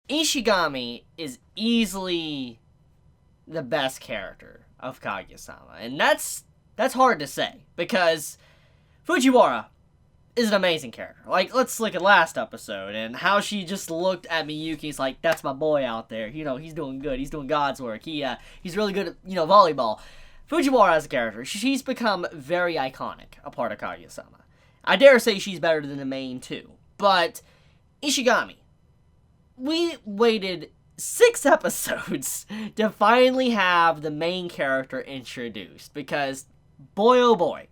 Ishigami is easily the best character of Kaguya-sama, and that's hard to say, because Fujiwara is an amazing character. Like, let's look at last episode, and how she just looked at Miyuki's like, that's my boy out there, he's doing good, he's doing God's work, he's really good at, volleyball. Fujiwara as a character, she's become very iconic, a part of Kaguya-sama. I dare say she's better than the main two, but Ishigami, we waited 6 episodes to finally have the main character introduced, because boy oh boy,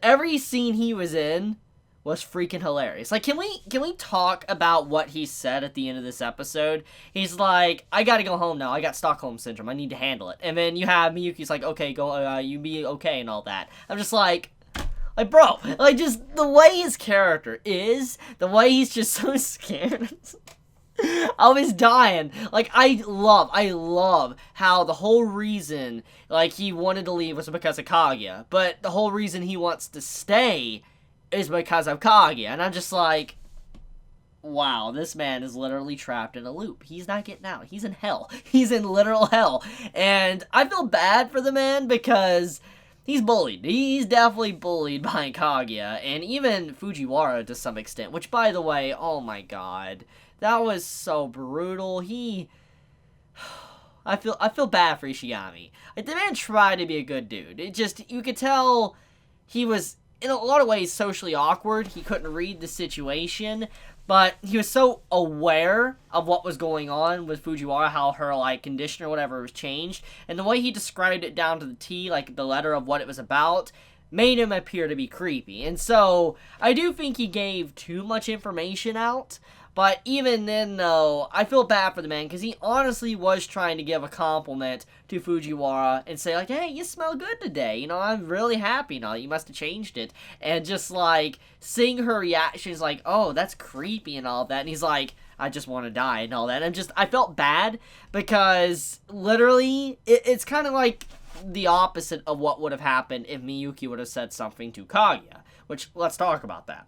every scene he was in was freaking hilarious. Like, can we talk about what he said at the end of this episode? He's like, I gotta go home now, I got Stockholm Syndrome, I need to handle it. And then you have Miyuki's like, okay, go, you be okay and all that. I'm just like, bro, like, just the way his character is, the way he's just so scared. I was dying. Like, I love how the whole reason, like, he wanted to leave was because of Kaguya, but the whole reason he wants to stay is because of Kaguya, and I'm just like, wow, this man is literally trapped in a loop. He's not getting out. He's in hell. He's in literal hell, and I feel bad for the man because he's bullied. He's definitely bullied by Kaguya, and even Fujiwara to some extent, which, by the way, oh my god, that was so brutal. I feel bad for Ishigami. Like, the man tried to be a good dude. It just, you could tell he was, in a lot of ways, socially awkward. He couldn't read the situation, but he was so aware of what was going on with Fujiwara, how her, like, condition or whatever was changed, and the way he described it down to the T, like, the letter of what it was about, made him appear to be creepy. And so, I do think he gave too much information out. But even then, though, I feel bad for the man, because he honestly was trying to give a compliment to Fujiwara and say, like, hey, you smell good today, I'm really happy now, you must have changed it, and just, like, seeing her reactions, like, oh, that's creepy and all that, and he's like, I just want to die and all that, and I felt bad, because, literally, it's kind of like the opposite of what would have happened if Miyuki would have said something to Kaguya, which, let's talk about that.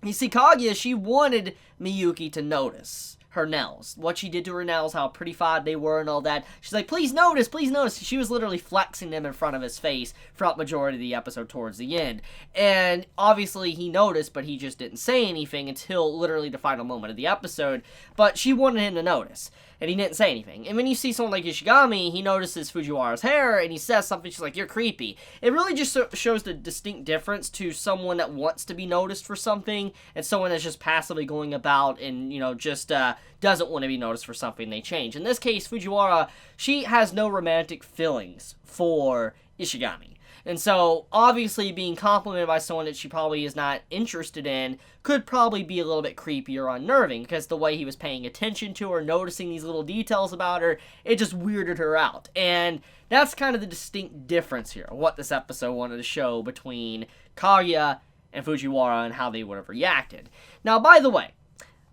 You see, Kaguya, she wanted Miyuki to notice her nails. What she did to her nails, how prettified they were and all that. She's like, please notice, please notice. She was literally flexing them in front of his face throughout the majority of the episode towards the end. And obviously he noticed, but he just didn't say anything until literally the final moment of the episode. But she wanted him to notice, and he didn't say anything. And when you see someone like Ishigami, he notices Fujiwara's hair, and he says something, she's like, you're creepy. It really just shows the distinct difference to someone that wants to be noticed for something, and someone that's just passively going about and, just doesn't want to be noticed for something they change. In this case, Fujiwara, she has no romantic feelings for Ishigami. And so, obviously, being complimented by someone that she probably is not interested in could probably be a little bit creepy or unnerving, because the way he was paying attention to her, noticing these little details about her, it just weirded her out. And that's kind of the distinct difference here, what this episode wanted to show between Kaguya and Fujiwara and how they would have reacted. Now, by the way,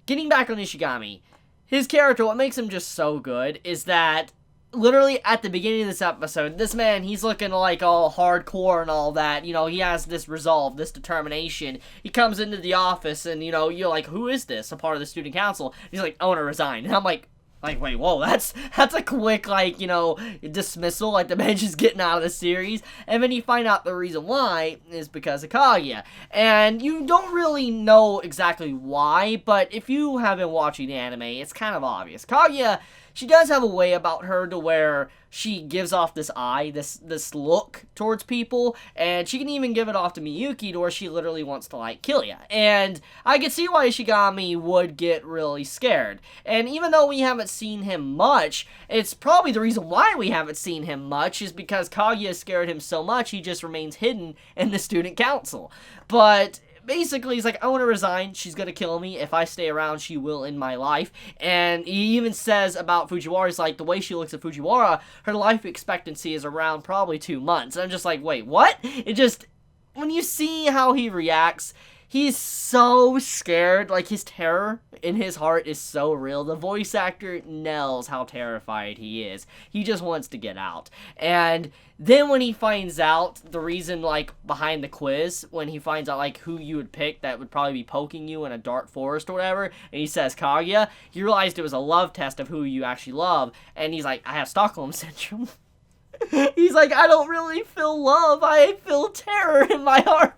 getting back on Ishigami, his character, what makes him just so good is that literally at the beginning of this episode, this man, he's looking like all hardcore and all that, he has this resolve, this determination. He comes into the office and, you're like, who is this? A part of the student council. He's like, I want to resign. And I'm like, wait, whoa, that's a quick, dismissal, like the man's just getting out of the series, and then you find out the reason why is because of Kaguya, and you don't really know exactly why, but if you have been watching the anime, it's kind of obvious. Kaguya, she does have a way about her to where she gives off this eye, this look towards people, and she can even give it off to Miyuki to where she literally wants to, kill ya. And I can see why Ishigami would get really scared. And even though we haven't seen him much, it's probably the reason why we haven't seen him much is because Kaguya scared him so much, he just remains hidden in the student council. But basically, he's like, I want to resign. She's going to kill me. If I stay around, she will end my life. And he even says about Fujiwara, he's like, the way she looks at Fujiwara, her life expectancy is around probably 2 months. And I'm just like, wait, what? It just, when you see how he reacts, He's so scared. Like, his terror in his heart is so real. The voice actor nails how terrified he is. He just wants to get out. And then when he finds out the reason, like, behind the quiz, when he finds out, like, who you would pick that would probably be poking you in a dark forest or whatever, and he says Kaguya, he realized it was a love test of who you actually love. And he's like, I have Stockholm Syndrome. He's like, I don't really feel love. I feel terror in my heart.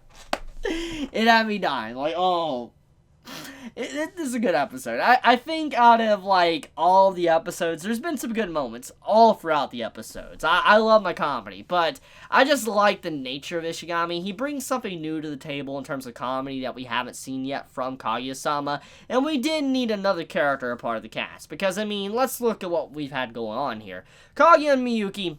It had me dying. Like, oh. This is a good episode. I think out of, like, all the episodes, there's been some good moments all throughout the episodes. I love my comedy, but I just like the nature of Ishigami. He brings something new to the table in terms of comedy that we haven't seen yet from Kaguya-sama, and we did need another character a part of the cast, because, I mean, let's look at what we've had going on here. Kaguya and Miyuki,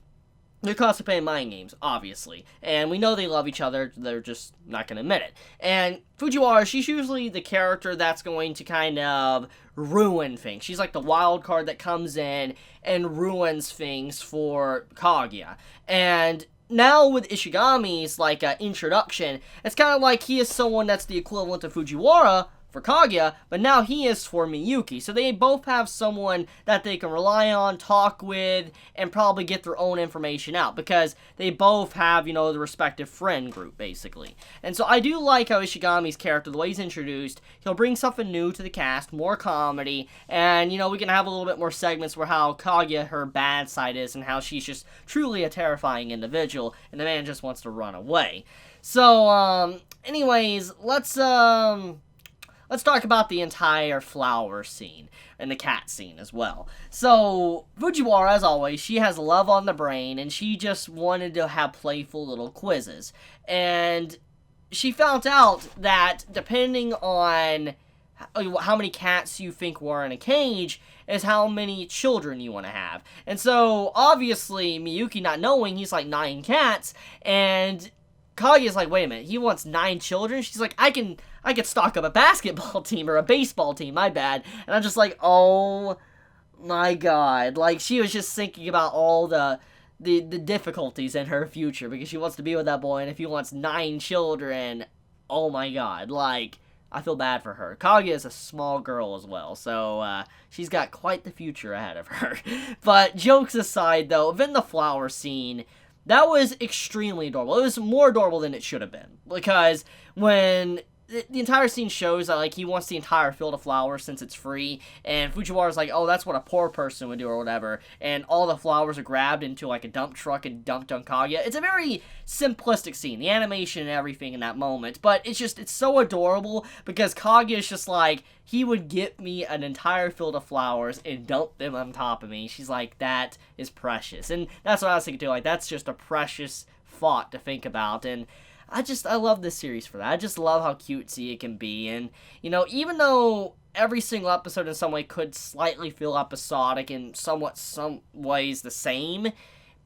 they're constantly playing mind games, obviously. And we know they love each other, they're just not going to admit it. And Fujiwara, she's usually the character that's going to kind of ruin things. She's like the wild card that comes in and ruins things for Kaguya. And now with Ishigami's, like, introduction, it's kind of like he is someone that's the equivalent of Fujiwara for Kaguya, but now he is for Miyuki. So they both have someone that they can rely on, talk with, and probably get their own information out, because they both have, you know, the respective friend group, basically. And so I do like how Ishigami's character, the way he's introduced, he'll bring something new to the cast, more comedy, and, you know, we can have a little bit more segments where how Kaguya, her bad side is, and how she's just truly a terrifying individual, and the man just wants to run away. So, anyways, let's talk about the entire flower scene and the cat scene as well. So, Fujiwara, as always, she has love on the brain, and she just wanted to have playful little quizzes. And she found out that depending on how many cats you think were in a cage is how many children you want to have. And so, obviously, Miyuki not knowing, he's like 9 cats, and Kaguya's like, wait a minute, he wants 9 children? She's like, I could stock up a basketball team or a baseball team, my bad. And I'm just like, oh my god. Like, she was just thinking about all the difficulties in her future, because she wants to be with that boy, and if he wants 9 children, oh my god. Like, I feel bad for her. Kaguya is a small girl as well, so she's got quite the future ahead of her. But jokes aside, though, then the flower scene, that was extremely adorable. It was more adorable than it should have been, because when the entire scene shows that, like, he wants the entire field of flowers since it's free, and Fujiwara's like, oh, that's what a poor person would do or whatever, and all the flowers are grabbed into, like, a dump truck and dumped on Kaguya. It's a very simplistic scene, the animation and everything in that moment, but it's so adorable, because Kaguya's just like, he would get me an entire field of flowers and dump them on top of me. She's like, that is precious, and that's what I was thinking too, like, that's just a precious thought to think about, and I love this series for that. I just love how cutesy it can be, and, you know, even though every single episode in some way could slightly feel episodic and some ways the same,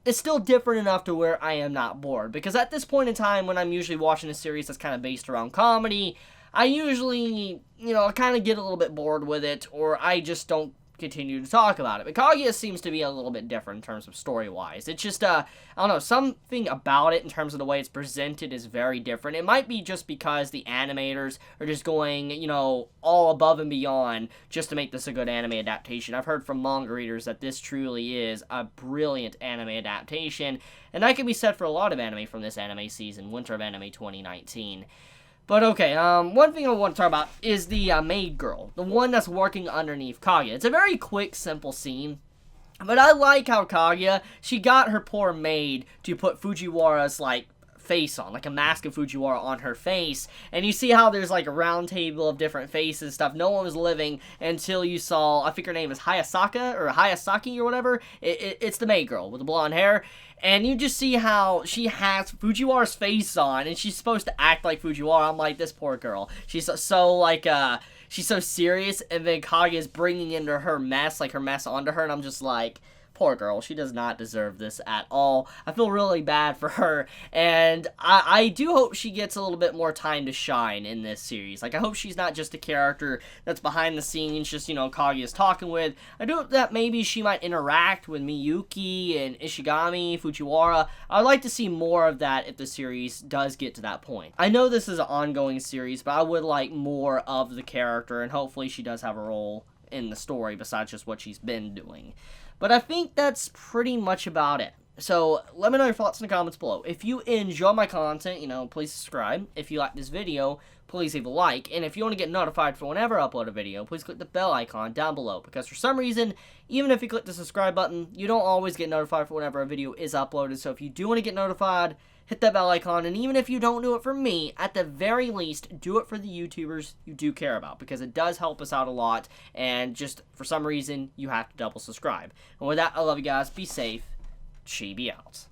it's still different enough to where I am not bored, because at this point in time, when I'm usually watching a series that's kind of based around comedy, I usually, you know, kind of get a little bit bored with it, or I just don't continue to talk about it. But Kaguya seems to be a little bit different in terms of story-wise. It's just, I don't know, something about it in terms of the way it's presented is very different. It might be just because the animators are just going, you know, all above and beyond just to make this a good anime adaptation. I've heard from manga readers that this truly is a brilliant anime adaptation, and that can be said for a lot of anime from this anime season, Winter of Anime 2019. But okay, one thing I want to talk about is the maid girl, the one that's working underneath Kaguya. It's a very quick, simple scene, but I like how Kaguya, she got her poor maid to put Fujiwara's, like, face on, like a mask of Fujiwara on her face, and you see how there's like a round table of different faces and stuff. No one was living until you saw, I think her name is Hayasaki or whatever. It's the maid girl with the blonde hair, and you just see how she has Fujiwara's face on, and she's supposed to act like Fujiwara. I'm like, this poor girl. She's so like, she's so serious, and then Kaguya is bringing into her mess, like her mess onto her, and I'm just like, Poor girl, she does not deserve this at all. I feel really bad for her, and I do hope she gets a little bit more time to shine in this series. Like, I hope she's not just a character that's behind the scenes, just, you know, Kaguya's talking with. I do hope that maybe she might interact with Miyuki and Ishigami, Fujiwara. I'd like to see more of that if the series does get to that point. I know this is an ongoing series, but I would like more of the character, and hopefully she does have a role in the story besides just what she's been doing. But I think that's pretty much about it. So, let me know your thoughts in the comments below. If you enjoy my content, you know, please subscribe. If you like this video, please leave a like. And if you want to get notified for whenever I upload a video, please click the bell icon down below. Because for some reason, even if you click the subscribe button, you don't always get notified for whenever a video is uploaded. So if you do want to get notified, hit that bell icon. And even if you don't do it for me, at the very least, do it for the YouTubers you do care about. Because it does help us out a lot. And just for some reason, you have to double subscribe. And with that, I love you guys. Be safe. Chibi out.